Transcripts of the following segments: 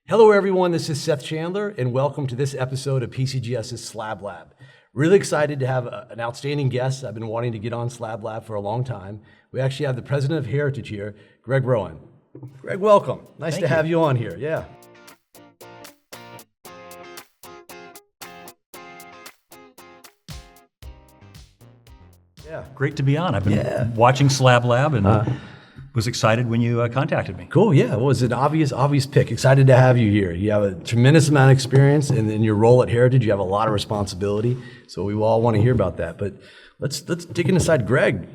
Hello everyone, this is Seth Chandler and welcome to this episode of PCGS's Slab Lab. Really excited to have an outstanding guest. I've been wanting to get on Slab Lab for a long time. We actually have the president of Heritage here, Greg Rohan. Greg, welcome. Nice to have you on here, yeah. Great to be on. I've been watching Slab Lab and was excited when you contacted me. Cool, yeah. Well, it was an obvious pick. Excited to have you here. You have a tremendous amount of experience, and in your role at Heritage, you have a lot of responsibility. So we all want to hear about that. But let's dig inside Greg.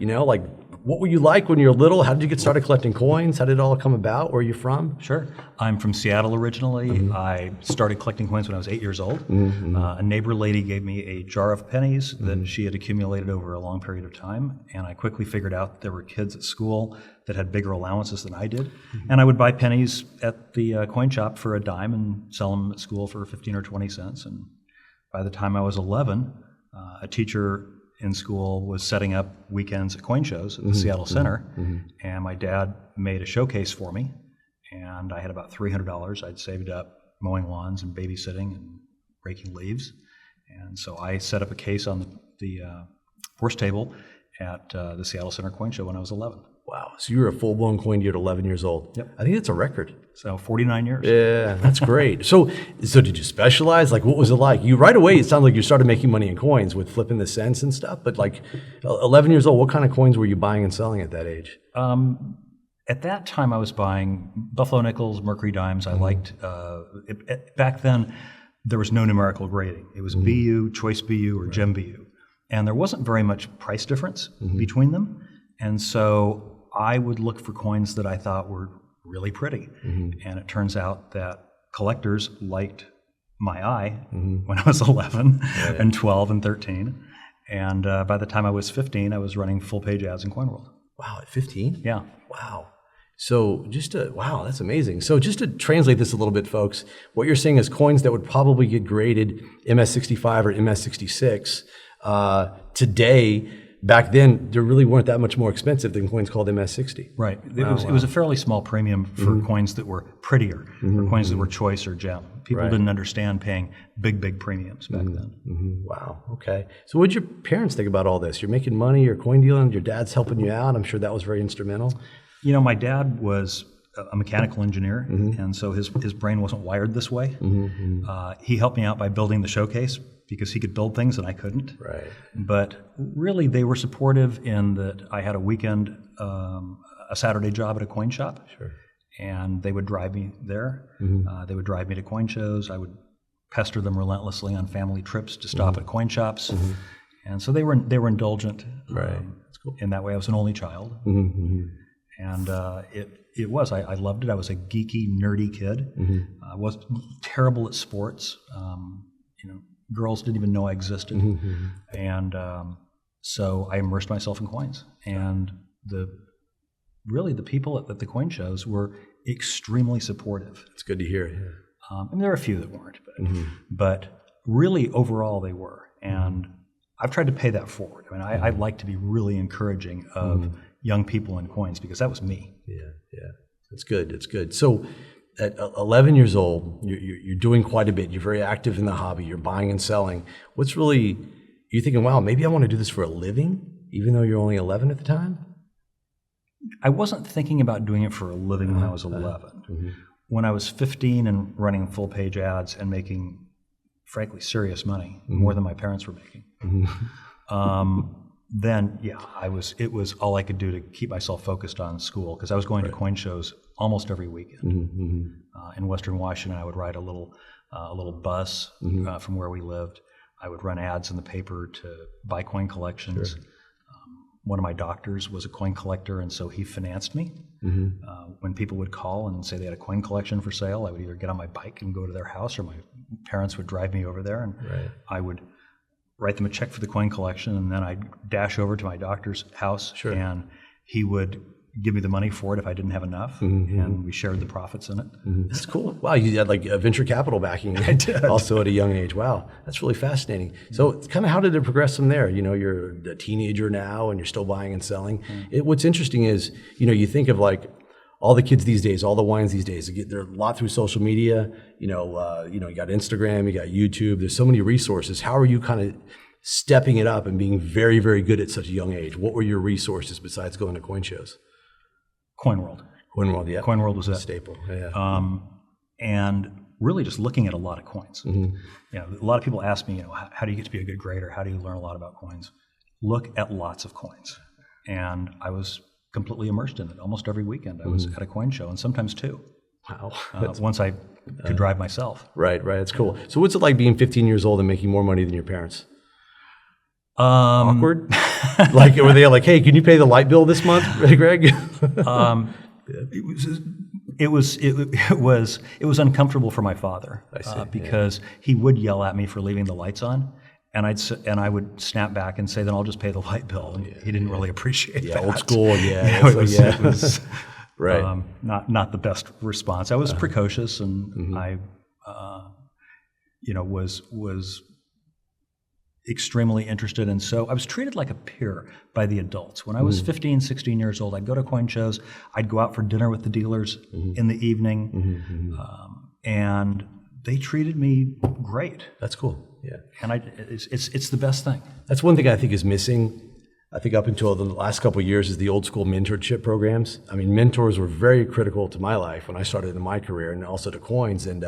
What were you like when you were little? How did you get started collecting coins? How did it all come about? Where are you from? Sure. I'm from Seattle originally. Mm-hmm. I started collecting coins when I was 8 years old. Mm-hmm. A neighbor lady gave me a jar of pennies that she had accumulated over a long period of time, and I quickly figured out there were kids at school that had bigger allowances than I did, and I would buy pennies at the coin shop for a dime and sell them at school for 15 or 20 cents. And by the time I was 11, a teacher in school was setting up weekends at coin shows at the Seattle Center, and my dad made a showcase for me, and I had about $300 I'd saved up mowing lawns and babysitting and raking leaves, and so I set up a case on the horse table at the Seattle Center coin show when I was 11. Wow, so you were a full-blown coin dealer at 11 years old. Yep. I think that's a record. So 49 years. Yeah, that's great. So did you specialize? What was it like? You right away, it sounded like you started making money in coins with flipping the cents and stuff, but 11 years old, what kind of coins were you buying and selling at that age? At that time, I was buying Buffalo nickels, Mercury dimes. I liked, back then, there was no numerical grading. It was BU, Choice BU, or Gem BU. And there wasn't very much price difference between them. And so I would look for coins that I thought were really pretty. And it turns out that collectors liked my eye when I was 11 and 12 and 13. And by the time I was 15, I was running full-page ads in Coin World. Wow, at 15? Yeah. Wow. So wow, that's amazing. So just to translate this a little bit, folks, what you're saying is coins that would probably get graded MS65 or MS66 today, back then, they really weren't that much more expensive than coins called MS60. Right. It was a fairly small premium for coins that were prettier, or coins that were choice or gem. People didn't understand paying big premiums back then. Wow. Okay. So what did your parents think about all this? You're making money, you're coin dealing, your dad's helping you out. I'm sure that was very instrumental. My dad was a mechanical engineer, and so his brain wasn't wired this way. He helped me out by building the showcase, because he could build things and I couldn't. Right. But really, they were supportive in that I had a weekend, a Saturday job at a coin shop. Sure. And they would drive me there. They would drive me to coin shows. I would pester them relentlessly on family trips to stop at coin shops. And so they were indulgent. Right. That's cool. In that way, I was an only child. And I loved it. I was a geeky, nerdy kid. I was terrible at sports. Girls didn't even know I existed. And so I immersed myself in coins. And the people at the coin shows were extremely supportive. It's good to hear. Yeah. And there are a few that weren't, but really overall they were. And I've tried to pay that forward. I'd like to be really encouraging of young people in coins, because that was me. Yeah. It's good. It's good. So at 11 years old, you're doing quite a bit. You're very active in the hobby. You're buying and selling. You're thinking, wow, maybe I want to do this for a living, even though you're only 11 at the time? I wasn't thinking about doing it for a living when I was 11. When I was 15 and running full-page ads and making, frankly, serious money, more than my parents were making, then, it was all I could do to keep myself focused on school, because I was going to coin shows almost every weekend. In Western Washington, I would ride a little bus from where we lived. I would run ads in the paper to buy coin collections. Sure. One of my doctors was a coin collector, and so he financed me. When people would call and say they had a coin collection for sale, I would either get on my bike and go to their house, or my parents would drive me over there, and I would write them a check for the coin collection, and then I'd dash over to my doctor's house, and he would give me the money for it if I didn't have enough, and we shared the profits in it. That's cool. Wow, you had a venture capital backing. I did. Also at a young age. Wow, that's really fascinating. So kind of how did it progress from there? You're a teenager now and you're still buying and selling. What's interesting is, you think of all the kids these days, all the wines these days, they're a lot through social media. You got Instagram, you got YouTube. There's so many resources. How are you kind of stepping it up and being very, very good at such a young age? What were your resources besides going to coin shows? Coin World. Coin World, yeah. Coin World was a staple. Yeah. And really just looking at a lot of coins. A lot of people ask me, how do you get to be a good grader? How do you learn a lot about coins? Look at lots of coins. And I was completely immersed in it. Almost every weekend I was at a coin show, and sometimes two. Wow. Once I could drive myself. Right. That's cool. So what's it like being 15 years old and making more money than your parents? Awkward? Like, were they like, hey, can you pay the light bill this month, Greg? It was uncomfortable for my father because he would yell at me for leaving the lights on. And I would snap back and say, then I'll just pay the light bill. And he didn't really appreciate that. Old school, It was right. Not the best response. I was precocious, and I, was extremely interested. And so I was treated like a peer by the adults. When I was 15, 16 years old, I'd go to coin shows. I'd go out for dinner with the dealers in the evening. And they treated me great. That's cool. Yeah. And it's the best thing. That's one thing I think is missing. I think up until the last couple of years is the old school mentorship programs. I mean, mentors were very critical to my life when I started in my career, and also to coins. And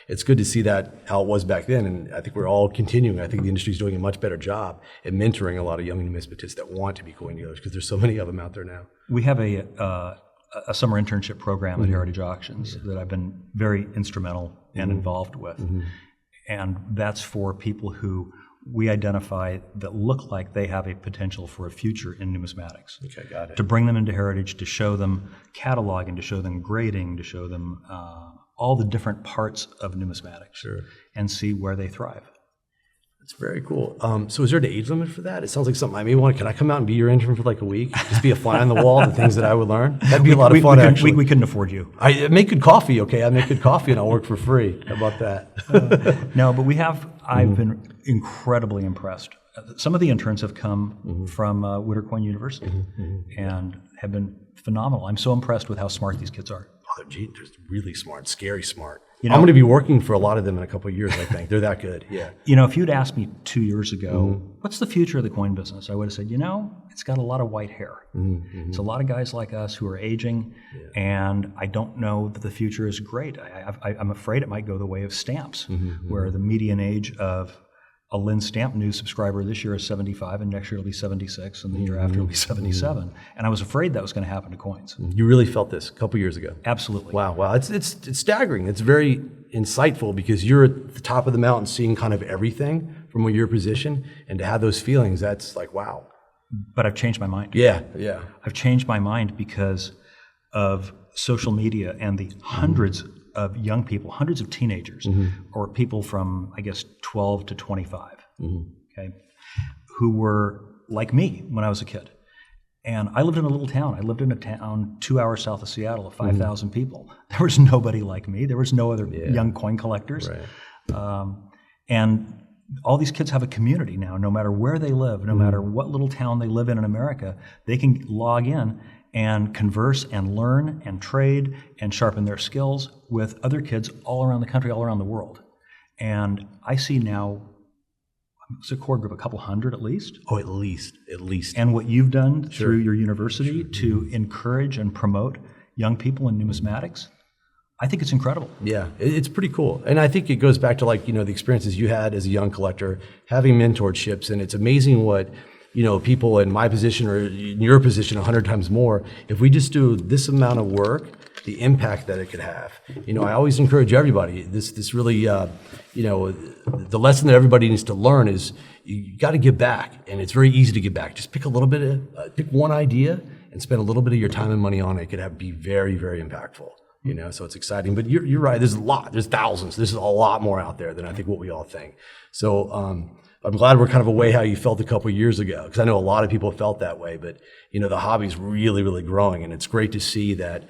it's good to see that how it was back then. And I think we're all continuing. I think the industry's doing a much better job at mentoring a lot of young numismatists that want to be coin dealers, because there's so many of them out there now. We have a summer internship program at Heritage Auctions that I've been very instrumental and involved with. And that's for people who we identify that look like they have a potential for a future in numismatics. Okay, got it. To bring them into Heritage, to show them cataloging, to show them grading, to show them all the different parts of numismatics, and see where they thrive. That's very cool. So is there an age limit for that? It sounds like something I may want. Can I come out and be your intern for like a week? Just be a fly on the wall, the things that I would learn? That'd be a lot of fun, actually. We couldn't afford you. I make good coffee, okay? I make good coffee and I'll work for free. How about that? No, but I've been incredibly impressed. Some of the interns have come from Whittercoin University and have been phenomenal. I'm so impressed with how smart these kids are. Oh, they're really smart, scary smart. I'm going to be working for a lot of them in a couple of years, I think. They're that good, yeah. If you'd asked me 2 years ago, what's the future of the coin business? I would have said, it's got a lot of white hair. It's a lot of guys like us who are aging, and I don't know that the future is great. I'm afraid it might go the way of stamps, where the median age of a Lynn Stamp News subscriber this year is 75, and next year it'll be 76, and the year after it'll be 77. And I was afraid that was going to happen to coins. You really felt this a couple years ago? Absolutely. Wow. It's staggering. It's very insightful, because you're at the top of the mountain seeing kind of everything from your position, and to have those feelings, that's like, wow. But I've changed my mind. Yeah. I've changed my mind because of social media and the hundreds of young people, hundreds of teenagers, or people from, 12 to 25, okay, who were like me when I was a kid. And I lived in a little town. I lived in a town 2 hours south of Seattle of 5,000 people. There was nobody like me. There was no other young coin collectors. Right. And all these kids have a community now. No matter where they live, no matter what little town they live in America, they can log in and converse and learn and trade and sharpen their skills with other kids all around the country, all around the world. And I see now, it's a core group, a couple hundred at least. Oh, at least. And what you've done through your university to encourage and promote young people in numismatics, I think it's incredible. Yeah, it's pretty cool. And I think it goes back to the experiences you had as a young collector, having mentorships, and it's amazing what people in my position or in your position 100 times more, if we just do this amount of work, the impact that it could have. I always encourage everybody, this really, the lesson that everybody needs to learn is you got to give back, and it's very easy to give back. Just pick a little bit pick one idea and spend a little bit of your time and money on it. It could be very, very impactful. So it's exciting. But you're right, there's thousands. There's a lot more out there than I think what we all think. So, I'm glad we're kind of away how you felt a couple of years ago, because I know a lot of people felt that way, but the hobby's really, really growing, and it's great to see that,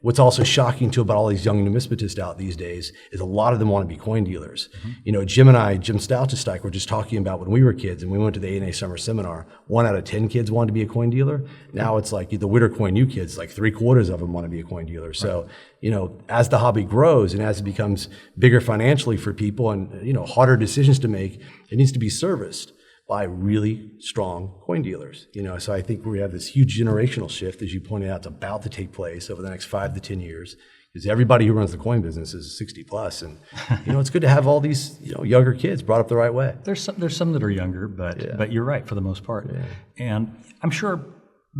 what's also shocking too about all these young numismatists out these days is a lot of them want to be coin dealers. You know, Jim Stouchesteich were just talking about when we were kids and we went to the A&A summer seminar, 1 out of 10 kids wanted to be a coin dealer. Now it's like the Witter Coin U kids, like 3/4 of them want to be a coin dealer. So, you know, as the hobby grows and as it becomes bigger financially for people and, you know, harder decisions to make, it needs to be serviced by really strong coin dealers. You know, so I think we have this huge generational shift, as you pointed out, it's about to take place over the next 5 to 10 years. Because everybody who runs the coin business is 60 plus, and you know it's good to have all these younger kids brought up the right way. There's some that are younger, but you're right for the most part. Yeah. And I'm sure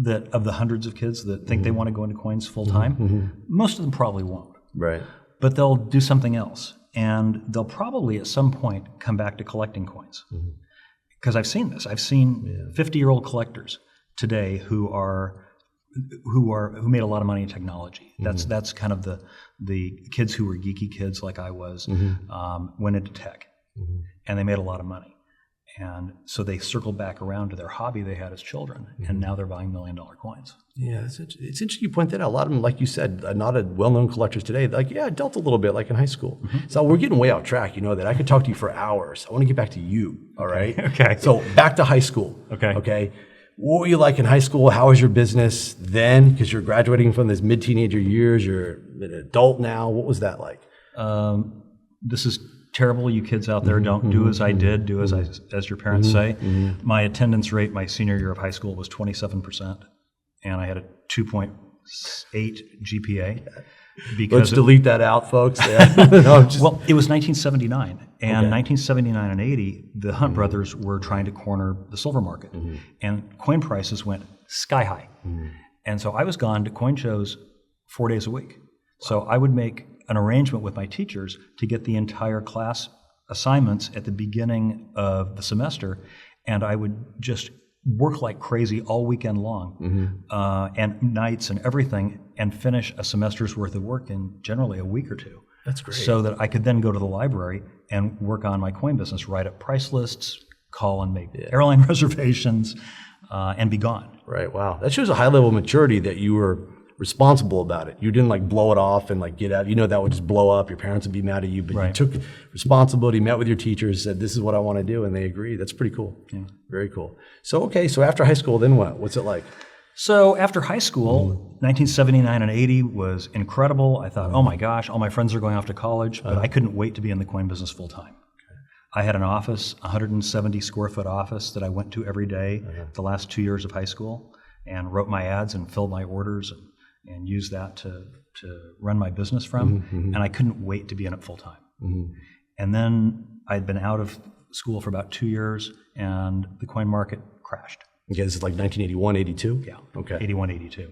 that of the hundreds of kids that think they want to go into coins full time, most of them probably won't. Right. But they'll do something else, and they'll probably at some point come back to collecting coins. Because I've seen this. I've seen 50-year-old collectors today who made a lot of money in technology. That's kind of the kids who were geeky kids like I was, went into tech, and they made a lot of money. And so they circled back around to their hobby they had as children, and now they're buying $1 million coins. Yeah, it's interesting you point that out. A lot of them, like you said, not well-known collectors today, like, yeah, I dealt a little bit like in high school. So we're getting way off track, you know that. I could talk to you for hours. I want to get back to you, all right? Okay. So back to high school. Okay. What were you like in high school? How was your business then? Because you're graduating from those mid-teenager years. You're an adult now. What was that like? This is terrible, you kids out there. Don't do as I did. Do as your parents say. My attendance rate my senior year of high school was 27%, and I had a 2.8 GPA. Let's delete that out, folks. Yeah. Well, it was 1979, and 1979 and 80, the Hunt brothers were trying to corner the silver market, and coin prices went sky high. And so I was gone to coin shows 4 days a week. So I would make an arrangement with my teachers to get the entire class assignments at the beginning of the semester, and I would just work like crazy all weekend long, and nights and everything, and finish a semester's worth of work in generally a week or two. That's great. So that I could then go to the library and work on my coin business, write up price lists, call and make airline reservations, and be gone. Right, wow. That shows a high level of maturity that you were responsible about it. You didn't like blow it off and like get out. You know that would just blow up. Your parents would be mad at you, but you took responsibility, met with your teachers, said, this is what I want to do, and they agreed. That's pretty cool. Yeah. Very cool. So, so after high school, then what? What's it like? So after high school, 1979 and 80 was incredible. I thought, oh my gosh, all my friends are going off to college, but I couldn't wait to be in the coin business full time. I had an office, 170 square foot office that I went to every day the last 2 years of high school, and wrote my ads and filled my orders and used that to run my business from, and I couldn't wait to be in it full time. And then I'd been out of school for about 2 years, and the coin market crashed. Okay, this is like 1981, 82? Yeah, okay. 81, 82.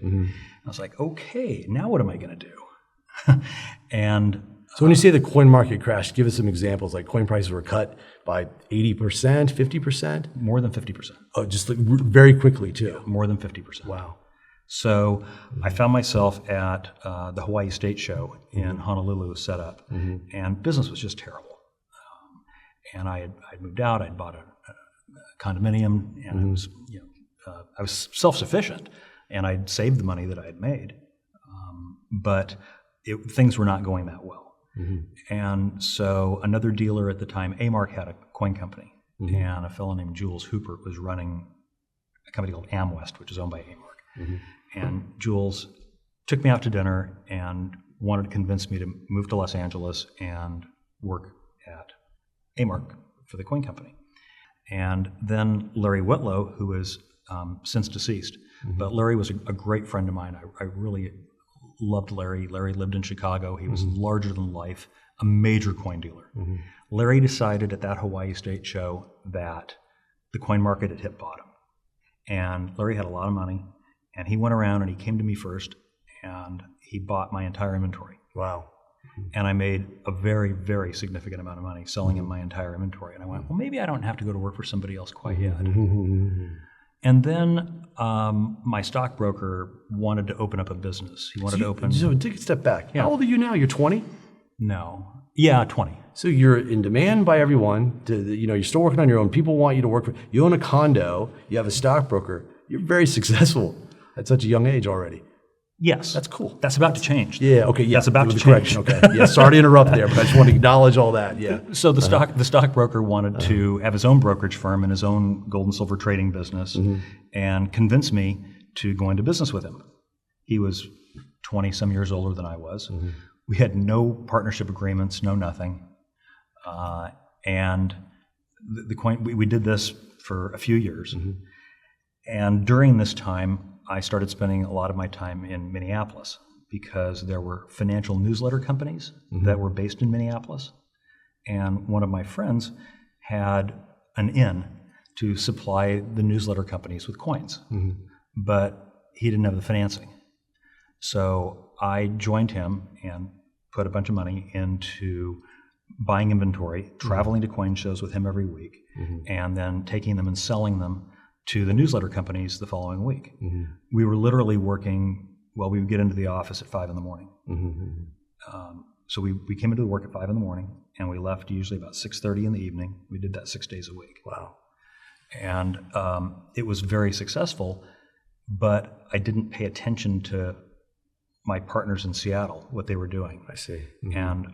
I was like, okay, now what am I going to do? And so when you say the coin market crashed, give us some examples. Like coin prices were cut by 80%, 50%? More than 50%. Oh, just like very quickly too? Yeah, more than 50%. Wow. So I found myself at the Hawaii State Show in Honolulu set up, and business was just terrible. And I had moved out. I'd bought a condominium, and I was self-sufficient, and I'd saved the money that I had made, but things were not going that well. And so another dealer at the time, A-Mark, had a coin company, and a fellow named Jules Hooper was running a company called Amwest, which is owned by A-Mark. And Jules took me out to dinner and wanted to convince me to move to Los Angeles and work at A-Mark for the coin company. And then Larry Whitlow, who is since deceased, but Larry was a great friend of mine. I really loved Larry. Larry lived in Chicago. He was larger than life, a major coin dealer. Larry decided at that Hawaii State Show that the coin market had hit bottom. And Larry had a lot of money, and he went around and he came to me first, and he bought my entire inventory. Wow. And I made a very, very significant amount of money selling him my entire inventory. And I went, well, maybe I don't have to go to work for somebody else quite yet. And then my stockbroker wanted to open up a business. He wanted to open... So take a step back. Yeah. How old are you now? You're 20? No. Yeah, 20. So you're in demand by everyone. You're still working on your own. People want you to work for... You own a condo. You have a stockbroker. You're very successful at such a young age already. Yes. That's cool. That's about to change. Yeah, okay, yeah. That's about to the change. correction, okay. Yeah, sorry to interrupt there, but I just want to acknowledge all that, yeah. So the stockbroker wanted to have his own brokerage firm and his own gold and silver trading business and convinced me to go into business with him. He was 20-some years older than I was. We had no partnership agreements, no nothing. And we did this for a few years. And during this time, I started spending a lot of my time in Minneapolis because there were financial newsletter companies that were based in Minneapolis. And one of my friends had an in to supply the newsletter companies with coins, but he didn't have the financing. So I joined him and put a bunch of money into buying inventory, traveling to coin shows with him every week, and then taking them and selling them to the newsletter companies the following week. We were literally working, we would get into the office at 5 in the morning. So we came into work at 5 in the morning, and we left usually about 6:30 in the evening. We did that 6 days a week. Wow. And it was very successful, but I didn't pay attention to my partners in Seattle, what they were doing. I see. And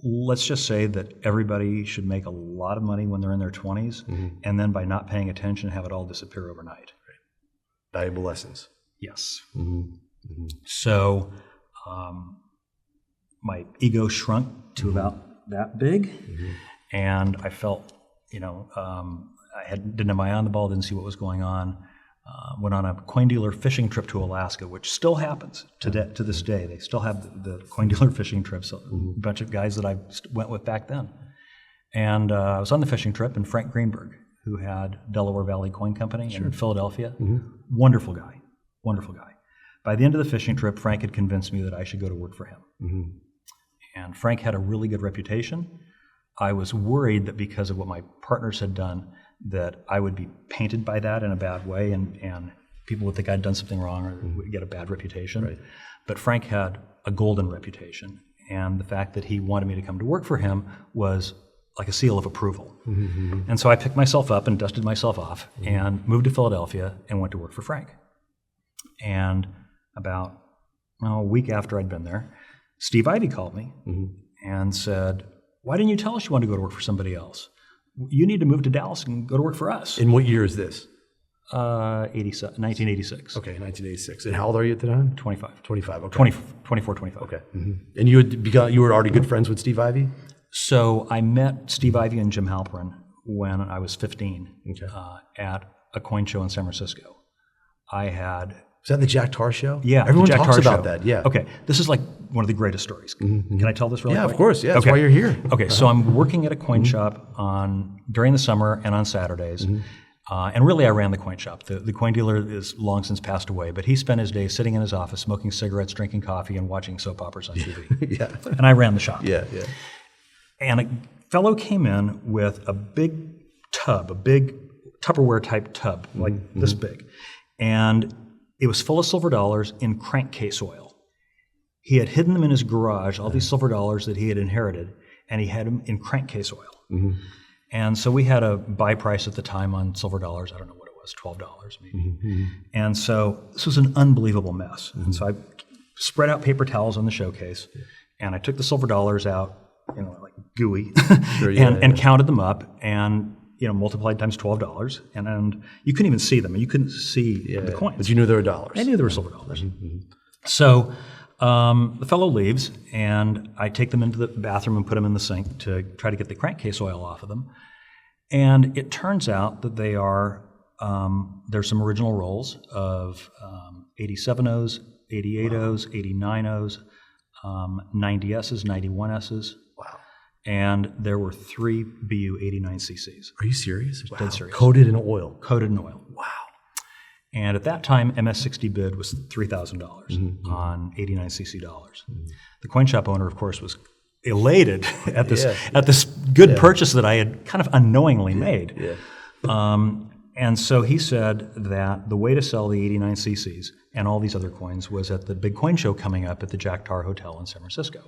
let's just say that everybody should make a lot of money when they're in their 20s, and then by not paying attention, have it all disappear overnight. Valuable lessons. Yes. So my ego shrunk to about that big, and I felt, I didn't have my eye on the ball, didn't see what was going on. Went on a coin dealer fishing trip to Alaska, which still happens to this day. They still have the coin dealer fishing trips, a bunch of guys that I went with back then. And I was on the fishing trip, and Frank Greenberg, who had Delaware Valley Coin Company in Philadelphia, wonderful guy. By the end of the fishing trip, Frank had convinced me that I should go to work for him. And Frank had a really good reputation. I was worried that because of what my partners had done, that I would be painted by that in a bad way, and people would think I'd done something wrong or would get a bad reputation. Right. But Frank had a golden reputation, and the fact that he wanted me to come to work for him was like a seal of approval. And so I picked myself up and dusted myself off and moved to Philadelphia and went to work for Frank. And about a week after I'd been there, Steve Ivey called me and said, "Why didn't you tell us you wanted to go to work for somebody else? You need to move to Dallas and go to work for us." In what year is this? 1986. Okay, 1986. And how old are you at the time? 25. 25, okay. 24, 25. Okay. And you were already good friends with Steve Ivey? So I met Steve Ivey and Jim Halperin when I was 15 at a coin show in San Francisco. Was that the Jack Tar show? Yeah. Everyone Jack talks Tar about show. that, yeah. Okay, this is like one of the greatest stories. Can I tell this really quick? Of course, yeah. That's why you're here. Okay, so I'm working at a coin shop during the summer and on Saturdays. And really I ran the coin shop. The coin dealer is long since passed away, but he spent his days sitting in his office, smoking cigarettes, drinking coffee, and watching soap operas on TV. And I ran the shop. And a fellow came in with a big tub, a big Tupperware type tub, like this big. And it was full of silver dollars in crankcase oil. He had hidden them in his garage, all these silver dollars that he had inherited, and he had them in crankcase oil. And so we had a buy price at the time on silver dollars, I don't know what it was, $12 maybe. And so this was an unbelievable mess. And so I spread out paper towels on the showcase, and I took the silver dollars out, like gooey, and counted them up, and multiplied times $12, and you couldn't even see them. You couldn't see the coins. But you knew they were dollars. I knew they were silver dollars. So the fellow leaves, and I take them into the bathroom and put them in the sink to try to get the crankcase oil off of them. And it turns out that they are, there's some original rolls of 87Os, 88Os, 89Os, 90Ss, 91Ss. Wow. And there were 3 BU 89cc's. Are you serious? Wow. Dead serious. Coated in oil. Coated in oil. Wow. And at that time, MS60 bid was $3,000 on 89cc dollars. The coin shop owner, of course, was elated at this good purchase that I had kind of unknowingly made. And so he said that the way to sell the 89cc's and all these other coins was at the big coin show coming up at the Jack Tar Hotel in San Francisco.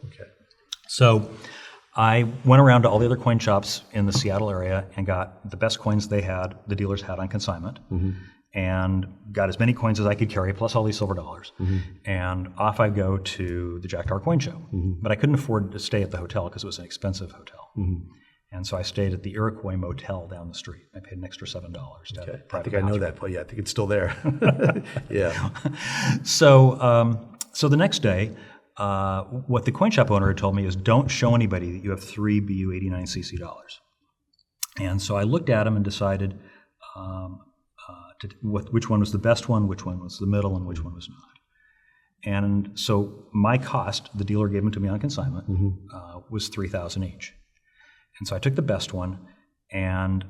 So I went around to all the other coin shops in the Seattle area and got the best coins the dealers had on consignment. and got as many coins as I could carry, plus all these silver dollars. And off I go to the Jack Tar Coin Show. But I couldn't afford to stay at the hotel because it was an expensive hotel. And so I stayed at the Iroquois Motel down the street. I paid an extra $7 to have a private I think I know that. Yeah, I think it's still there. Yeah. So the next day, what the coin shop owner had told me is don't show anybody that you have 3 BU89CC dollars. And so I looked at them and decided which one was the best one, which one was the middle, and which one was not. And so my cost, the dealer gave them to me on consignment, was $3,000 each. And so I took the best one, and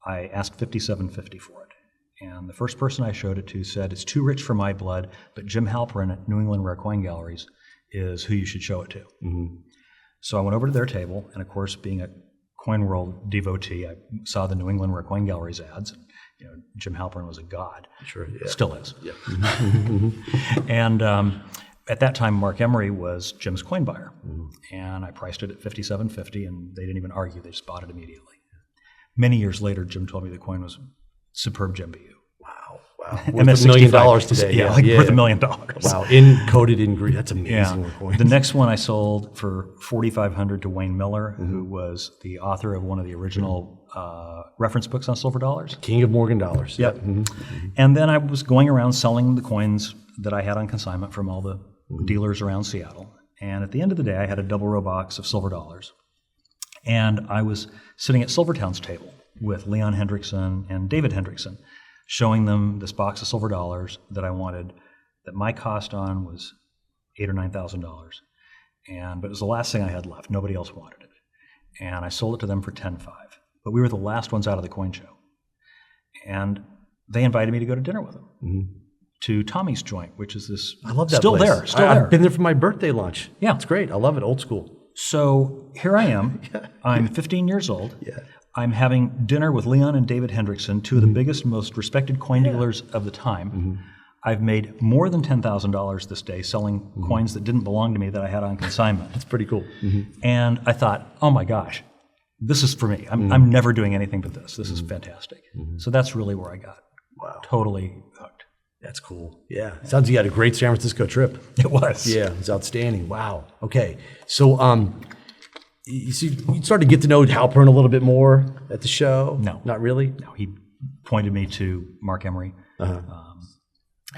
I asked $57.50 for it. And the first person I showed it to said, it's too rich for my blood, but Jim Halperin at New England Rare Coin Galleries is who you should show it to. So I went over to their table, and of course, being a Coin World devotee, I saw the New England Rare Coin Galleries ads. And, Jim Halperin was a god. Sure, yeah. Still is. Yeah. And at that time, Mark Emery was Jim's coin buyer. And I priced it at $57.50, and they didn't even argue. They just bought it immediately. Many years later, Jim told me the coin was superb Jim BU. Wow. Worth $1 million today. Yeah, worth $1 million. Wow, coated in green. That's amazing. Yeah. The next one I sold for $4,500 to Wayne Miller, who was the author of one of the original reference books on silver dollars. King of Morgan dollars. Yep. And then I was going around selling the coins that I had on consignment from all the dealers around Seattle. And at the end of the day, I had a double row box of silver dollars. And I was sitting at Silvertown's table with Leon Hendrickson and David Hendrickson, showing them this box of silver dollars that I wanted, that my cost on was $8,000 or $9,000. But it was the last thing I had left. Nobody else wanted it. And I sold it to them for $10,500. But we were the last ones out of the coin show. And they invited me to go to dinner with them to Tommy's Joint, which is this. I love that still place. there. Still there. I've been there for my birthday lunch. Yeah. It's great. I love it. Old school. So here I am. I'm 15 years old. Yeah. I'm having dinner with Leon and David Hendrickson, two of the biggest, most respected coin dealers of the time. I've made more than $10,000 this day selling coins that didn't belong to me that I had on consignment. That's pretty cool. And I thought, oh my gosh, this is for me. I'm never doing anything but this. This is fantastic. So that's really where I got totally hooked. That's cool. Yeah. Sounds like you had a great San Francisco trip. It was. Yeah, it was outstanding. Wow. Okay. So you started to get to know Halperin a little bit more at the show? No. Not really? No. He pointed me to Mark Emery,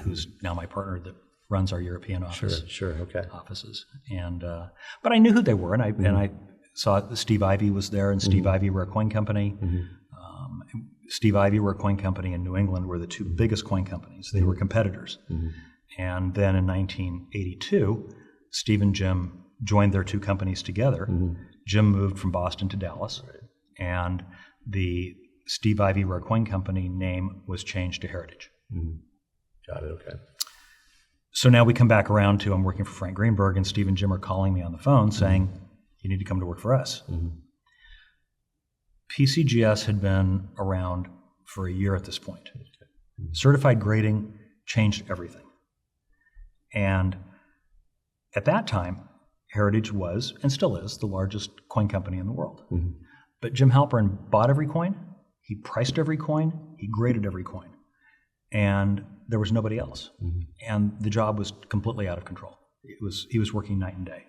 who's now my partner that runs our European office. Sure. Okay. Offices. And but I knew who they were, and I saw Steve Ivey was there, and Steve Ivey Rare Coin Company. Steve Ivey Rare Coin Company in New England were the two biggest coin companies. They were competitors. And then in 1982, Steve and Jim joined their two companies together. Jim moved from Boston to Dallas, and the Steve Ivey Rare Coin Company name was changed to Heritage. Got it, okay. So now we come back around to I'm working for Frank Greenberg, and Steve and Jim are calling me on the phone saying, you need to come to work for us. PCGS had been around for a year at this point. Certified grading changed everything. And at that time, Heritage was, and still is, the largest coin company in the world. But Jim Halperin bought every coin, he priced every coin, he graded every coin. And there was nobody else. And the job was completely out of control. He was working night and day.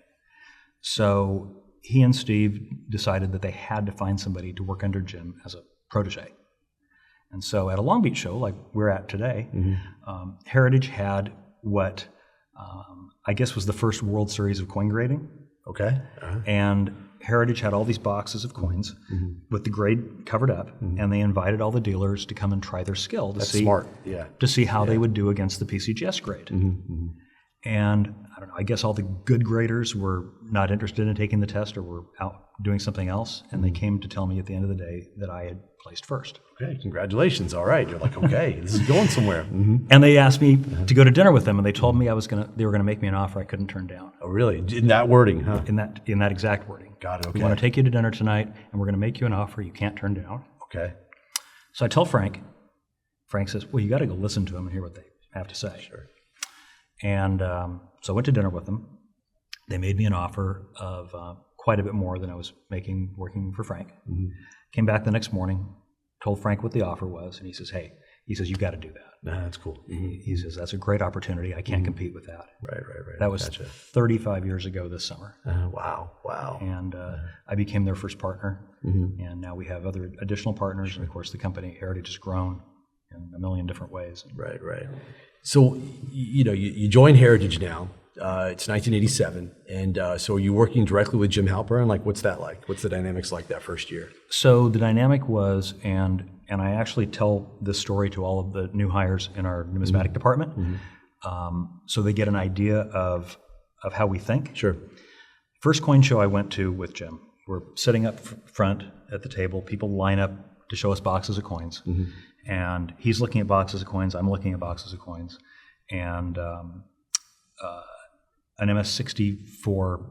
So he and Steve decided that they had to find somebody to work under Jim as a protege. And so at a Long Beach show, like we're at today, Heritage had what I guess was the first World Series of coin grading. Okay. And Heritage had all these boxes of coins with the grade covered up, and they invited all the dealers to come and try their skill to see how they would do against the PCGS grade. And I don't know, I guess all the good graders were not interested in taking the test or were out doing something else, and they came to tell me at the end of the day that I had placed first. Okay, congratulations. All right. You're like, okay, this is going somewhere. And they asked me to go to dinner with them, and they told me they were going to make me an offer I couldn't turn down. Oh, really? In that wording, huh? In that exact wording. Got it, okay. We want to take you to dinner tonight, and we're going to make you an offer you can't turn down. Okay. So I tell Frank. Frank says, well, you got to go listen to them and hear what they have to say. Sure. And so I went to dinner with them. They made me an offer of quite a bit more than I was making working for Frank. Came back the next morning, told Frank what the offer was, and he says, hey, He says, you got to do that. Nah, that's cool. He says, that's a great opportunity. I can't compete with that. Right. That was 35 years ago this summer. Wow. And I became their first partner. And now we have other additional partners. And of course, the company Heritage has grown in a million different ways. Right. So, you joined Heritage now. It's 1987. And so are you working directly with Jim Halperin? Like, what's that like? What's the dynamics like that first year? So the dynamic was, and I actually tell this story to all of the new hires in our numismatic department, so they get an idea of how we think. Sure. First coin show I went to with Jim, we're sitting up front at the table. People line up to show us boxes of coins. And he's looking at boxes of coins. I'm looking at boxes of coins. And an MS-64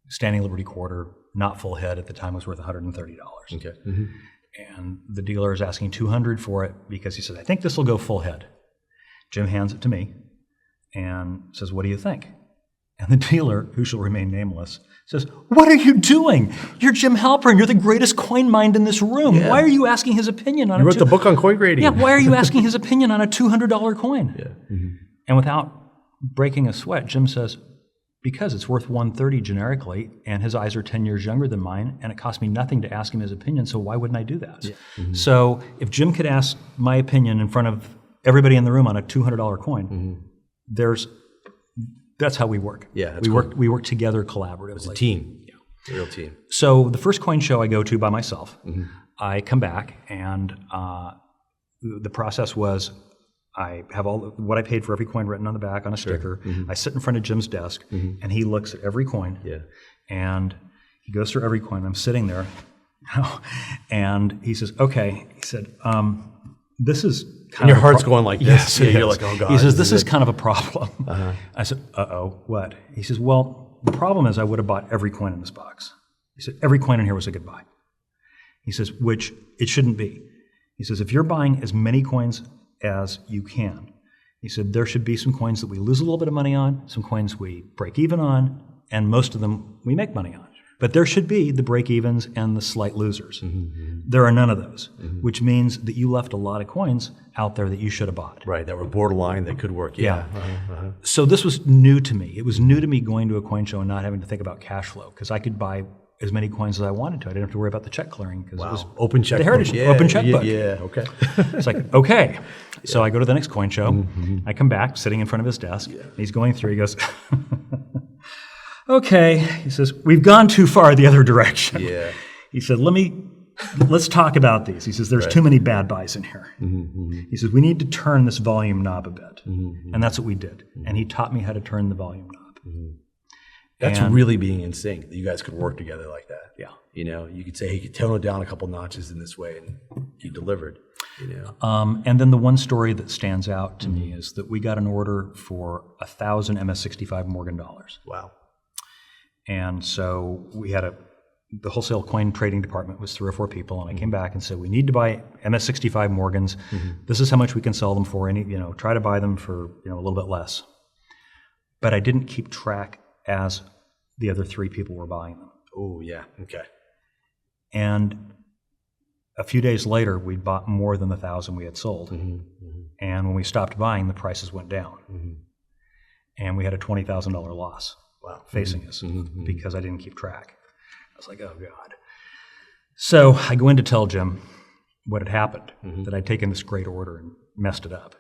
Standing Liberty quarter, not full head at the time, was worth $130. Okay. And the dealer is asking $200 for it because he says, I think this will go full head. Jim hands it to me and says, what do you think? And the dealer, who shall remain nameless, says, what are you doing? You're Jim Halperin. You're the greatest coin mind in this room. Yeah. Why are you asking his opinion on You wrote the book on coin grading. Yeah, why are you asking his opinion on a $200 coin? Yeah. And without breaking a sweat, Jim says, because it's worth $130 generically, and his eyes are 10 years younger than mine, and it cost me nothing to ask him his opinion, so why wouldn't I do that? Yeah. So if Jim could ask my opinion in front of everybody in the room on a $200 coin, that's how we work. Yeah, we work together collaboratively. It's a team. Yeah. A real team. So the first coin show I go to by myself, I come back, and the process was, I have what I paid for every coin written on the back on a sticker. I sit in front of Jim's desk, and he looks at every coin, and he goes through every coin. I'm sitting there, and he says, okay. He said, this is kind and your heart's going like this. Yes, you're like, oh, God. He says, this is kind of a problem. I said, uh-oh, what? He says, well, the problem is I would have bought every coin in this box. He said, every coin in here was a good buy. He says, which it shouldn't be. He says, if you're buying as many coins as you can. He said, there should be some coins that we lose a little bit of money on, some coins we break even on, and most of them we make money on. But there should be the break-evens and the slight losers. There are none of those, which means that you left a lot of coins out there that you should have bought. Right, that were borderline, that could work. Yeah. So this was new to me. It was new to me going to a coin show and not having to think about cash flow, because I could buy as many coins as I wanted to. I didn't have to worry about the check clearing because it was open checkbook. The Heritage open checkbook. Yeah, okay. It's like, okay. So I go to the next coin show. I come back, sitting in front of his desk. He's going through. He goes, okay. He says, we've gone too far the other direction. Yeah. He said, let's talk about these. He says, there's too many bad buys in here. He says, we need to turn this volume knob a bit. And that's what we did. And he taught me how to turn the volume knob. That's really being in sync, that you guys could work together like that. Yeah. You could say, hey, you could tone it down a couple notches in this way, and you delivered. And then the one story that stands out to me is that we got an order for 1,000 MS-65 Morgan dollars. Wow. And so we had the wholesale coin trading department was 3 or 4 people, and I came back and said, we need to buy MS-65 Morgans. This is how much we can sell them for. Try to buy them for a little bit less. But I didn't keep track as the other 3 people were buying them. Oh, yeah. Okay. And a few days later, we'd bought more than the 1,000 we had sold. And when we stopped buying, the prices went down. And we had a $20,000 loss facing us because I didn't keep track. I was like, oh, God. So I go in to tell Jim what had happened, that I'd taken this great order and messed it up.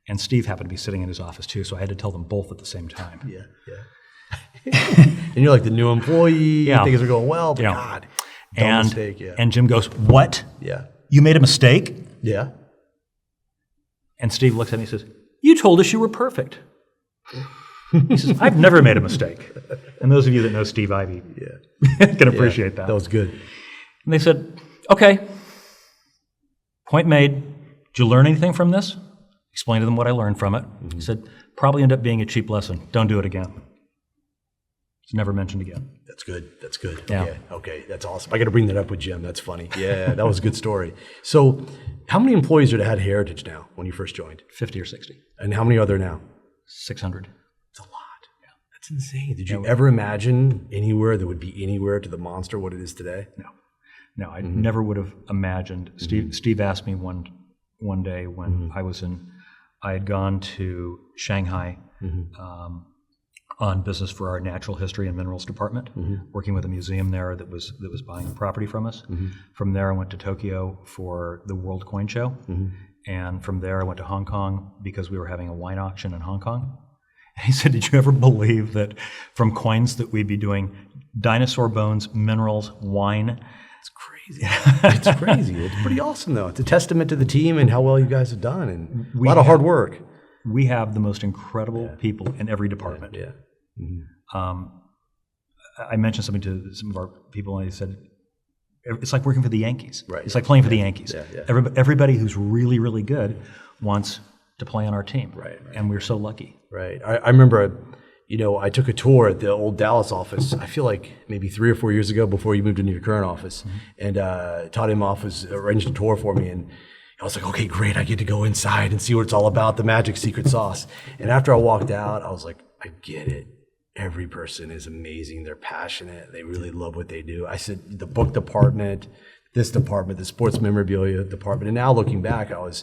And Steve happened to be sitting in his office, too, so I had to tell them both at the same time. Yeah. And you're like the new employee, things are going well, but God, dumb mistake. Yeah. And Jim goes, what? Yeah. You made a mistake? Yeah. And Steve looks at me and says, you told us you were perfect. He says, I've never made a mistake. And those of you that know Steve Ivey can appreciate that. That was good. And they said, okay, point made. Did you learn anything from this? Explained to them what I learned from it. He said, probably end up being a cheap lesson. Don't do it again. It's never mentioned again. That's good. That's good. Yeah. Okay. That's awesome. I got to bring that up with Jim. That's funny. Yeah, that was a good story. So how many employees are at Heritage now when you first joined? 50 or 60. And how many are there now? 600. It's a lot. Yeah. That's insane. Did you ever imagine anywhere that would be anywhere to the monster what it is today? No, I never would have imagined. Steve asked me one one day when I had gone to Shanghai on business for our natural history and minerals department, working with a museum there that was buying property from us. From there, I went to Tokyo for the World Coin Show, and from there, I went to Hong Kong because we were having a wine auction in Hong Kong. And he said, "Did you ever believe that from coins that we'd be doing dinosaur bones, minerals, wine?" It's crazy. It's crazy. It's pretty awesome, though. It's a testament to the team and how well you guys have done, and a lot of hard work. We have the most incredible people in every department. Yeah. I mentioned something to some of our people, and they said, it's like working for the Yankees. Right. It's like playing for the Yankees. Yeah. Everybody who's really, really good wants to play on our team. Right. And we're so lucky. Right. I remember, I took a tour at the old Dallas office, I feel like maybe 3 or 4 years ago before you moved into your current office. And Todd Imhoff was arranged a tour for me, and I was like, okay, great. I get to go inside and see what it's all about, the magic secret sauce. And after I walked out, I was like, I get it. Every person is amazing. They're passionate. They really love what they do. I said, the book department, this department, the sports memorabilia department. And now looking back, I'm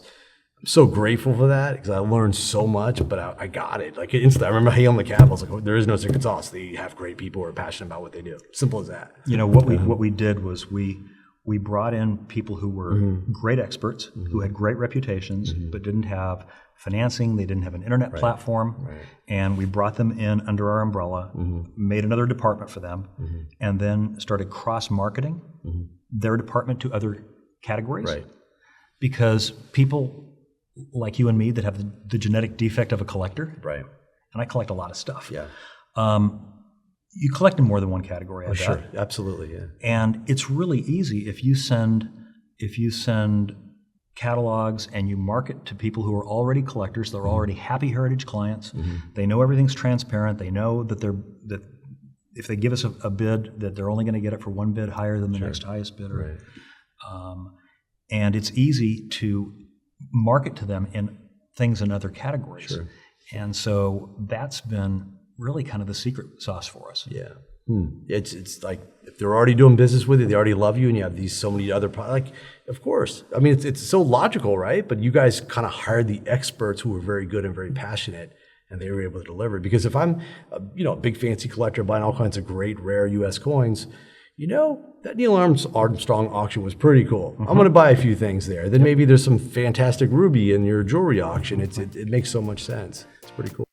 so grateful for that because I learned so much, but I got it. Like instantly, I remember hailing the cab. I was like, oh, there is no secret sauce. They have great people who are passionate about what they do. Simple as that. What we did was we brought in people who were great experts, who had great reputations, but didn't have financing. They didn't have an internet platform. Right. And we brought them in under our umbrella, made another department for them, and then started cross-marketing their department to other categories. Right. Because people like you and me that have the genetic defect of a collector, right? And I collect a lot of stuff. Yeah. You collect in more than one category, I bet. Sure, absolutely, yeah. And it's really easy if you send catalogs and you market to people who are already collectors, they're already happy heritage clients. They know everything's transparent. They know that that if they give us a bid, that they're only going to get it for one bid higher than the next highest bidder. Right. And it's easy to market to them in things in other categories. Sure. And so that's been really kind of the secret sauce for us. Yeah. It's like if they're already doing business with you, they already love you, and you have so many other products. Like, of course. I mean, it's so logical, right? But you guys kind of hired the experts who were very good and very passionate, and they were able to deliver. Because if I'm, a big fancy collector buying all kinds of great rare U.S. coins, that Neil Armstrong auction was pretty cool. I'm going to buy a few things there. Then maybe there's some fantastic ruby in your jewelry auction. It makes so much sense. It's pretty cool.